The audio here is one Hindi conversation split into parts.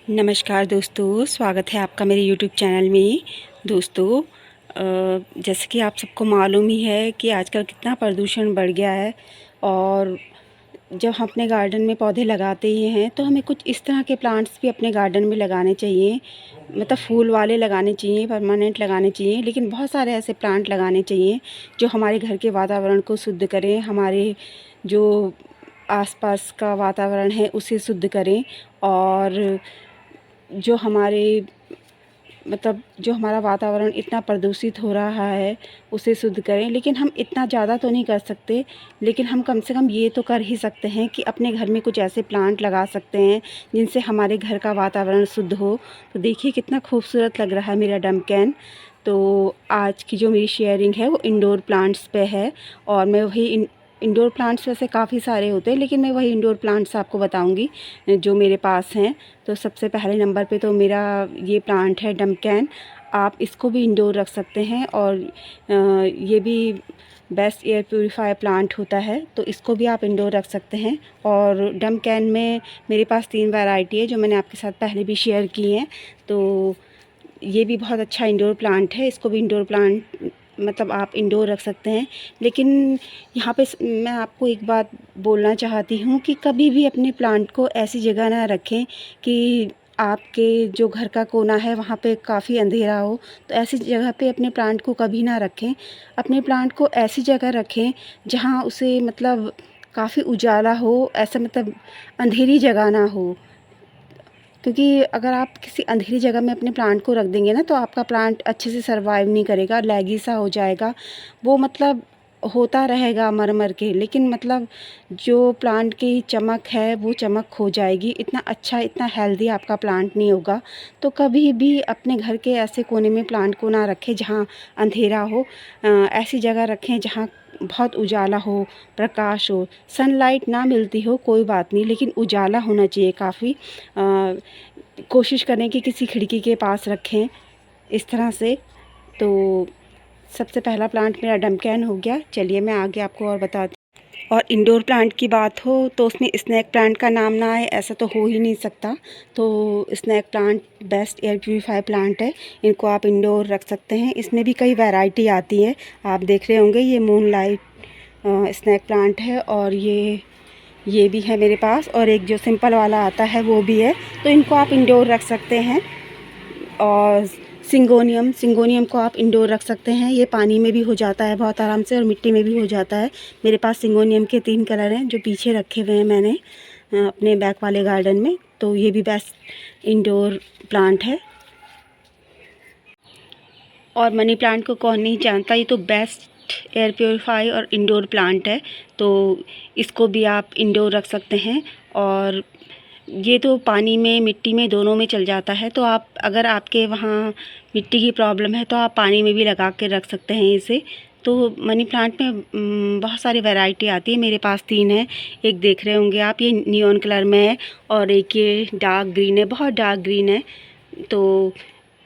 नमस्कार दोस्तों, स्वागत है आपका मेरे यूट्यूब चैनल में। दोस्तों, जैसे कि आप सबको मालूम ही है कि आजकल कितना प्रदूषण बढ़ गया है। और जब हम अपने गार्डन में पौधे लगाते ही हैं तो हमें कुछ इस तरह के प्लांट्स भी अपने गार्डन में लगाने चाहिए। मतलब फूल वाले लगाने चाहिए, परमानेंट लगाने चाहिए, लेकिन बहुत सारे ऐसे प्लांट लगाने चाहिए जो हमारे घर के वातावरण को शुद्ध करें, हमारे जो आसपास का वातावरण है उसे शुद्ध करें। और जो हमारे जो हमारा वातावरण इतना प्रदूषित हो रहा है उसे शुद्ध करें। लेकिन हम इतना ज़्यादा तो नहीं कर सकते, लेकिन हम कम से कम ये तो कर ही सकते हैं कि अपने घर में कुछ ऐसे प्लांट लगा सकते हैं जिनसे हमारे घर का वातावरण शुद्ध हो। तो देखिए कितना खूबसूरत लग रहा है मेरा डमकैन। तो आज की जो मेरी शेयरिंग है वो इंडोर प्लांट्स पे है। और मैं वही इंडोर प्लांट्स वैसे काफ़ी सारे होते हैं, लेकिन मैं वही इंडोर प्लांट्स आपको बताऊंगी जो मेरे पास हैं। तो सबसे पहले नंबर पे तो मेरा ये प्लांट है डमकैन। आप इसको भी इंडोर रख सकते हैं। और ये भी बेस्ट एयर प्योरीफायर प्लांट होता है, तो इसको भी आप इंडोर रख सकते हैं। और डमकैन में मेरे पास 3 वैरायटी है जो मैंने आपके साथ पहले भी शेयर की हैं। तो ये भी बहुत अच्छा इंडोर प्लांट है, इसको भी इंडोर प्लांट आप इंडोर रख सकते हैं। लेकिन यहाँ पे मैं आपको एक बात बोलना चाहती हूँ कि कभी भी अपने प्लांट को ऐसी जगह ना रखें कि आपके जो घर का कोना है वहाँ पे काफ़ी अंधेरा हो। तो ऐसी जगह पे अपने प्लांट को कभी ना रखें। अपने प्लांट को ऐसी जगह रखें जहाँ उसे काफ़ी उजाला हो, ऐसा अंधेरी जगह ना हो। क्योंकि अगर आप किसी अंधेरी जगह में अपने प्लांट को रख देंगे ना तो आपका प्लांट अच्छे से सरवाइव नहीं करेगा, लैगी सा हो जाएगा। वो होता रहेगा मर मर के, लेकिन जो प्लांट की चमक है वो चमक खो जाएगी। इतना अच्छा, इतना हेल्दी आपका प्लांट नहीं होगा। तो कभी भी अपने घर के ऐसे कोने में प्लांट को ना रखें जहाँ अंधेरा हो। ऐसी जगह रखें जहाँ बहुत उजाला हो, प्रकाश हो। सनलाइट ना मिलती हो कोई बात नहीं, लेकिन उजाला होना चाहिए काफ़ी। कोशिश करें कि किसी खिड़की के पास रखें इस तरह से। तो सबसे पहला प्लांट मेरा डमकैन हो गया। चलिए मैं आगे आपको और बताती हूँ। और इंडोर प्लांट की बात हो तो उसमें स्नेक प्लांट का नाम ना आए ऐसा तो हो ही नहीं सकता। तो snake plant best air purifier plant है, इनको आप इंडोर रख सकते हैं। इसमें भी कई वैरायटी आती है, आप देख रहे होंगे। ये मूनलाइट स्नेक प्लांट है। और ये भी है मेरे पास, और एक जो सिंपल वाला आता है वो भी है। तो इनको आप इंडोर रख सकते हैं। और सिंगोनियम को आप इंडोर रख सकते हैं। ये पानी में भी हो जाता है बहुत आराम से और मिट्टी में भी हो जाता है। मेरे पास सिंगोनियम के 3 कलर हैं जो पीछे रखे हुए हैं मैंने अपने बैक वाले गार्डन में। तो ये भी बेस्ट इंडोर प्लांट है। और मनी प्लांट को कौन नहीं जानता, ये तो बेस्ट एयर प्योरीफाई और इंडोर प्लांट है। तो इसको भी आप इंडोर रख सकते हैं। और ये तो पानी में, मिट्टी में, दोनों में चल जाता है। तो आप, अगर आपके वहाँ मिट्टी की प्रॉब्लम है तो आप पानी में भी लगा के रख सकते हैं इसे। तो मनी प्लांट में बहुत सारी वैरायटी आती है। मेरे पास 3 है। एक देख रहे होंगे आप, ये नियॉन कलर में है, और एक ये डार्क ग्रीन है, बहुत डार्क ग्रीन है। तो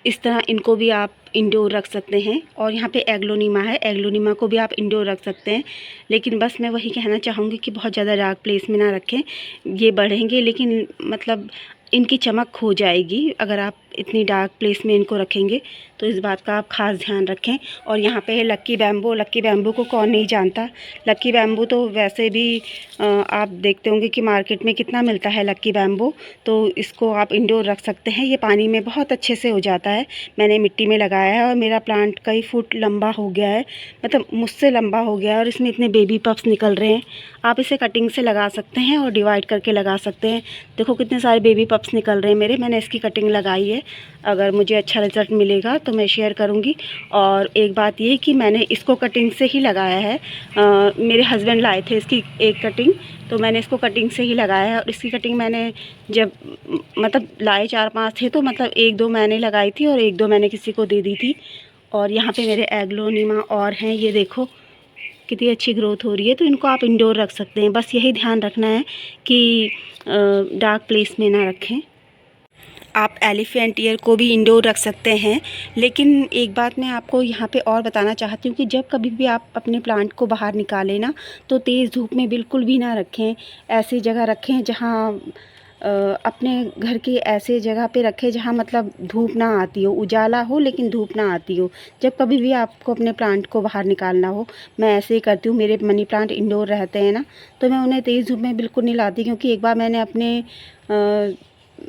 इस तरह इनको भी आप इंडोर रख सकते हैं। और यहाँ पे एग्लोनिमा है, एग्लोनिमा को भी आप इंडोर रख सकते हैं। लेकिन बस मैं वही कहना चाहूँगी कि बहुत ज़्यादा डार्क प्लेस में ना रखें। ये बढ़ेंगे लेकिन इनकी चमक खो जाएगी अगर आप इतनी डार्क प्लेस में इनको रखेंगे। तो इस बात का आप ख़ास ध्यान रखें। और यहाँ पे है लक्की बैम्बू। लक्की बैम्बू को कौन नहीं जानता। लक्की बैम्बू तो वैसे भी आप देखते होंगे कि मार्केट में कितना मिलता है लक्की बैम्बू। तो इसको आप इंडोर रख सकते हैं। ये पानी में बहुत अच्छे से हो जाता है। मैंने मिट्टी में लगाया है और मेरा प्लांट कई फुट लंबा हो गया है, मुझसे लंबा हो गया है। और इसमें इतने बेबी पफ्स निकल रहे हैं। आप इसे कटिंग से लगा सकते हैं और डिवाइड करके लगा सकते हैं। देखो कितने सारे बेबी पप्स निकल रहे हैं मेरे। मैंने इसकी कटिंग लगाई है। अगर मुझे अच्छा रिज़ल्ट मिलेगा तो मैं शेयर करूंगी। और एक बात ये कि मैंने इसको कटिंग से ही लगाया है। मेरे हस्बैंड लाए थे इसकी एक कटिंग, तो मैंने इसको कटिंग से ही लगाया है। और इसकी कटिंग मैंने जब लाए 4-5 थे, तो 1-2 मैंने लगाई थी और 1-2 मैंने किसी को दे दी थी। और यहाँ पे मेरे एग्लोनिमा और हैं, ये देखो कितनी अच्छी ग्रोथ हो रही है। तो इनको आप इंडोर रख सकते हैं। बस यही ध्यान रखना है कि डार्क प्लेस में ना रखें। आप एलिफेंट ईयर को भी इंडोर रख सकते हैं। लेकिन एक बात मैं आपको यहाँ पे और बताना चाहती हूँ कि जब कभी भी आप अपने प्लांट को बाहर निकालें ना, तो तेज़ धूप में बिल्कुल भी ना रखें। ऐसी जगह रखें जहाँ अपने घर की ऐसे जगह पे रखें जहाँ मतलब धूप ना आती हो, उजाला हो लेकिन धूप ना आती हो। जब कभी भी आपको अपने प्लांट को बाहर निकालना हो, मैं ऐसे ही करती हूँ। मेरे मनी प्लांट इंडोर रहते हैं ना, तो मैं उन्हें तेज़ धूप में बिल्कुल नहीं लाती, क्योंकि एक बार मैंने अपने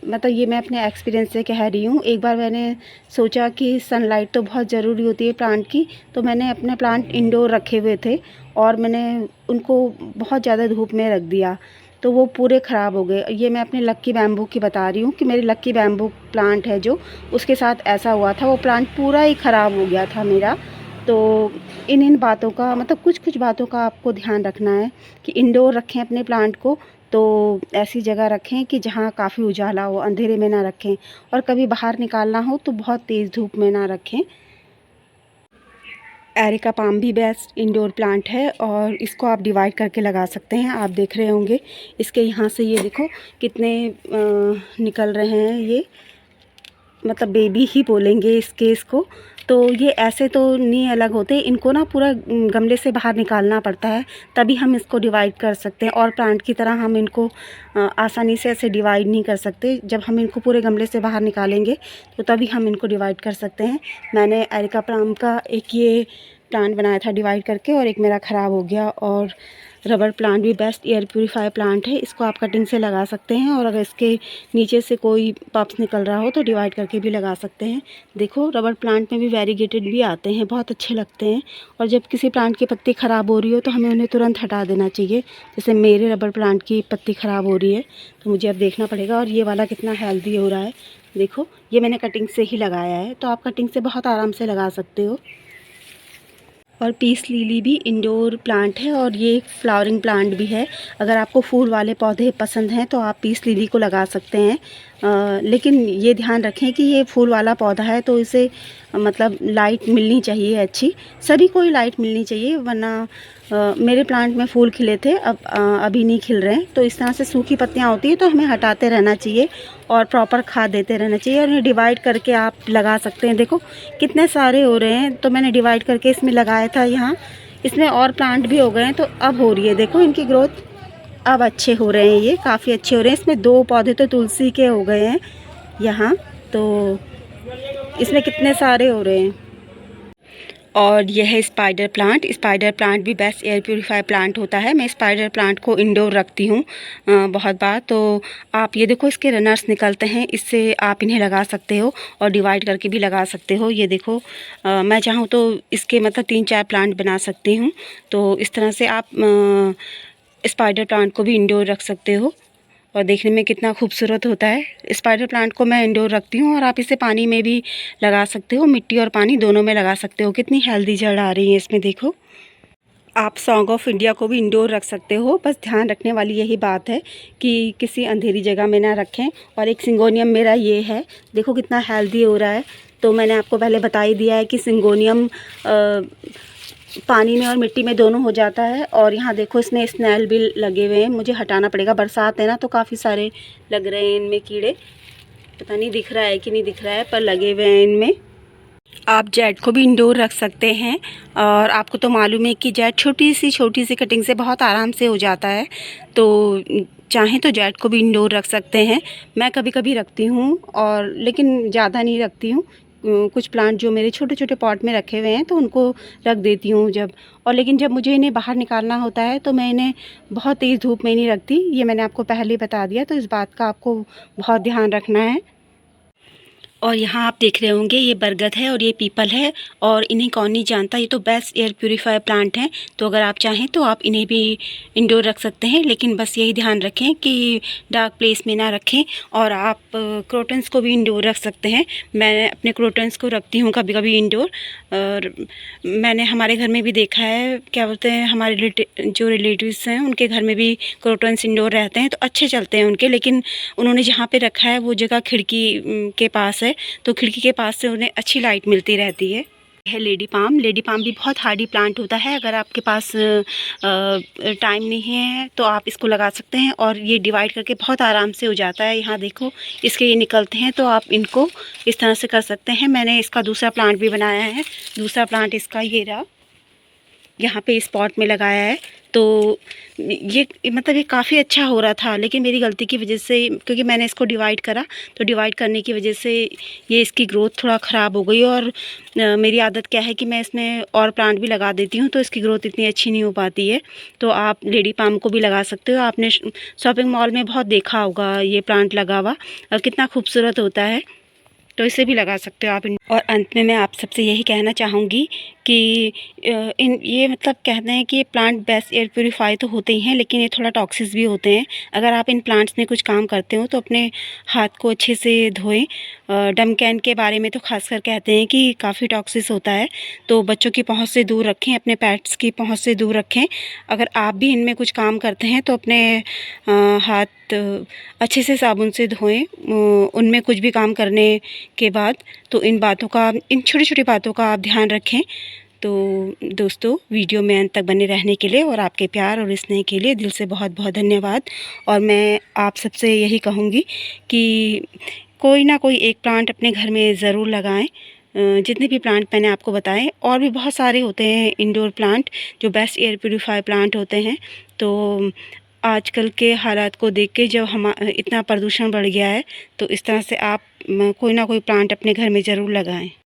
मतलब ये मैं अपने एक्सपीरियंस से कह रही हूँ। एक बार मैंने सोचा कि सनलाइट तो बहुत ज़रूरी होती है प्लांट की, तो मैंने अपने प्लांट इंडोर रखे हुए थे और मैंने उनको बहुत ज़्यादा धूप में रख दिया, तो वो पूरे ख़राब हो गए। ये मैं अपने लक्की बैम्बू की बता रही हूँ कि मेरी लक्की बैम्बू प्लांट है जो, उसके साथ ऐसा हुआ था। वो प्लांट पूरा ही ख़राब हो गया था मेरा। तो इन बातों का मतलब कुछ बातों का आपको ध्यान रखना है कि इंडोर रखें अपने प्लांट को, तो ऐसी जगह रखें कि जहाँ काफ़ी उजाला हो, अंधेरे में ना रखें, और कभी बाहर निकालना हो तो बहुत तेज़ धूप में ना रखें। एरिका पाम भी बेस्ट इंडोर प्लांट है और इसको आप डिवाइड करके लगा सकते हैं। आप देख रहे होंगे इसके यहाँ से, ये देखो कितने निकल रहे हैं, ये मतलब बेबी ही बोलेंगे इसको। तो ये ऐसे तो नहीं अलग होते, इनको ना पूरा गमले से बाहर निकालना पड़ता है, तभी हम इसको डिवाइड कर सकते हैं। और प्लांट की तरह हम इनको आसानी से ऐसे डिवाइड नहीं कर सकते। जब हम इनको पूरे गमले से बाहर निकालेंगे तो तभी हम इनको डिवाइड कर सकते हैं। मैंने एरिका पाम का एक ये प्लांट बनाया था डिवाइड करके, और एक मेरा ख़राब हो गया। और रबर प्लांट भी बेस्ट एयर प्यूरीफायर प्लांट है, इसको आप कटिंग से लगा सकते हैं, और अगर इसके नीचे से कोई पप्स निकल रहा हो तो डिवाइड करके भी लगा सकते हैं। देखो रबर प्लांट में भी वेरीगेटेड भी आते हैं, बहुत अच्छे लगते हैं। और जब किसी प्लांट की पत्ती ख़राब हो रही हो तो हमें उन्हें तुरंत हटा देना चाहिए। जैसे मेरे रबर प्लांट की पत्ती ख़राब हो रही है तो मुझे अब देखना पड़ेगा। और ये वाला कितना हेल्दी हो रहा है, देखो ये मैंने कटिंग से ही लगाया है, तो आप कटिंग से बहुत आराम से लगा सकते हो। और पीस लिली भी इंडोर प्लांट है और ये फ्लावरिंग प्लांट भी है। अगर आपको फूल वाले पौधे पसंद हैं तो आप पीस लिली को लगा सकते हैं। लेकिन ये ध्यान रखें कि ये फूल वाला पौधा है तो इसे मतलब लाइट मिलनी चाहिए अच्छी, सभी को ही लाइट मिलनी चाहिए, वरना मेरे प्लांट में फूल खिले थे, अब अभी नहीं खिल रहे हैं। तो इस तरह से सूखी पत्तियां होती है तो हमें हटाते रहना चाहिए और प्रॉपर खाद देते रहना चाहिए। और इन्हें डिवाइड करके आप लगा सकते हैं। देखो कितने सारे हो रहे हैं, तो मैंने डिवाइड करके इसमें लगाया था। यहाँ इसमें और प्लांट भी हो गए हैं तो अब हो रही है, देखो इनकी ग्रोथ अब अच्छे हो रहे हैं, ये काफ़ी अच्छे हो रहे हैं। इसमें 2 पौधे तो तुलसी के हो गए हैं यहाँ, तो इसमें कितने सारे हो रहे हैं। और यह है स्पाइडर प्लांट। स्पाइडर प्लांट भी बेस्ट एयर प्यूरीफायर प्लांट होता है। मैं स्पाइडर प्लांट को इंडोर रखती हूँ बहुत बार। तो आप ये देखो इसके रनर्स निकलते हैं, इससे आप इन्हें लगा सकते हो और डिवाइड करके भी लगा सकते हो। ये देखो मैं चाहूँ तो इसके मतलब 3-4 प्लांट बना सकती हूँ। तो इस तरह से आप स्पाइडर प्लांट को भी इंडोर रख सकते हो और देखने में कितना खूबसूरत होता है। स्पाइडर प्लांट को मैं इंडोर रखती हूँ और आप इसे पानी में भी लगा सकते हो, मिट्टी और पानी दोनों में लगा सकते हो। कितनी हेल्दी जड़ आ रही है इसमें, देखो। आप सॉन्ग ऑफ इंडिया को भी इंडोर रख सकते हो, बस ध्यान रखने वाली यही बात है कि किसी अंधेरी जगह में ना रखें। और एक सिंगोनियम मेरा ये है, देखो कितना हेल्दी हो रहा है। तो मैंने आपको पहले बता ही दिया है कि सिंगोनियम पानी में और मिट्टी में दोनों हो जाता है। और यहाँ देखो इसमें स्नेल भी लगे हुए हैं, मुझे हटाना पड़ेगा, बरसात है ना तो काफ़ी सारे लग रहे हैं इनमें कीड़े। पता नहीं दिख रहा है कि नहीं दिख रहा है, पर लगे हुए हैं इनमें। आप जेड को भी इंडोर रख सकते हैं। और आपको तो मालूम है कि जेड छोटी सी कटिंग से बहुत आराम से हो जाता है, तो चाहें तो जेड को भी इंडोर रख सकते हैं। मैं कभी कभी रखती हूँ, और लेकिन ज़्यादा नहीं रखती हूँ। कुछ प्लांट जो मेरे छोटे छोटे पॉट में रखे हुए हैं तो उनको रख देती हूँ जब। और लेकिन जब मुझे इन्हें बाहर निकालना होता है तो मैं इन्हें बहुत तेज़ धूप में नहीं रखती, ये मैंने आपको पहले बता दिया। तो इस बात का आपको बहुत ध्यान रखना है। और यहाँ आप देख रहे होंगे ये बरगद है और ये पीपल है, और इन्हें कौन नहीं जानता, ये तो बेस्ट एयर प्यूरीफायर प्लांट हैं। तो अगर आप चाहें तो आप इन्हें भी इंडोर रख सकते हैं, लेकिन बस यही ध्यान रखें कि डार्क प्लेस में ना रखें। और आप क्रोटन्स को भी इंडोर रख सकते हैं। मैं अपने क्रोटन्स को रखती हूँ कभी कभी इंडोर। और मैंने हमारे घर में भी देखा है, क्या बोलते हैं, हमारे जो रिलेटिव्स हैं उनके घर में भी क्रोटन्स इंडोर रहते हैं तो अच्छे चलते हैं उनके। लेकिन उन्होंने जहाँ पे रखा है वो जगह खिड़की के पास है, तो खिड़की के पास से उन्हें अच्छी लाइट मिलती रहती है। यह लेडी पाम भी बहुत हार्डी प्लांट होता है। अगर आपके पास टाइम नहीं है तो आप इसको लगा सकते हैं, और ये डिवाइड करके बहुत आराम से हो जाता है। यहाँ देखो इसके ये निकलते हैं, तो आप इनको इस तरह से कर सकते हैं। मैंने इसका दूसरा प्लांट भी बनाया है, दूसरा प्लांट इसका ये रहा, यहाँ पे इस पॉट में लगाया है। तो ये मतलब ये काफ़ी अच्छा हो रहा था, लेकिन मेरी गलती की वजह से, क्योंकि मैंने इसको डिवाइड करा, तो डिवाइड करने की वजह से ये इसकी ग्रोथ थोड़ा ख़राब हो गई। और मेरी आदत क्या है कि मैं इसमें और प्लांट भी लगा देती हूँ, तो इसकी ग्रोथ इतनी अच्छी नहीं हो पाती है। तो आप लेडी पाम को भी लगा सकते हो। आपने शॉपिंग मॉल में बहुत देखा होगा ये प्लांट लगा हुआ, और कितना खूबसूरत होता है, तो इसे भी लगा सकते हो आप। और अंत में मैं आप सबसे यही कहना चाहूँगी कि इन ये मतलब कहते हैं कि ये प्लांट बेस्ट एयर प्योरीफाई तो होते ही हैं, लेकिन ये थोड़ा टॉक्सिस भी होते हैं। अगर आप इन प्लांट्स में कुछ काम करते हो तो अपने हाथ को अच्छे से धोएं। डम कैन के बारे में तो खासकर कहते हैं कि काफ़ी टॉक्सिस होता है, तो बच्चों की पहुंच से दूर रखें, अपने पेट्स की पहुंच से दूर रखें। अगर आप भी इनमें कुछ काम करते हैं तो अपने हाथ अच्छे से साबुन से धोएं उनमें कुछ भी काम करने के बाद। तो इन बातों का, इन छोटी छोटी बातों का आप ध्यान रखें। तो दोस्तों, वीडियो में अंत तक बने रहने के लिए और आपके प्यार और स्नेह के लिए दिल से बहुत बहुत धन्यवाद। और मैं आप सबसे यही कहूँगी कि कोई ना कोई एक प्लांट अपने घर में ज़रूर लगाएं। जितने भी प्लांट मैंने आपको बताएं, और भी बहुत सारे होते हैं इंडोर प्लांट जो बेस्ट एयर प्योरीफाई प्लांट होते हैं। तो आजकल के हालात को देख के जब इतना प्रदूषण बढ़ गया है, तो इस तरह से आप कोई ना कोई प्लांट अपने घर में ज़रूर लगाएं।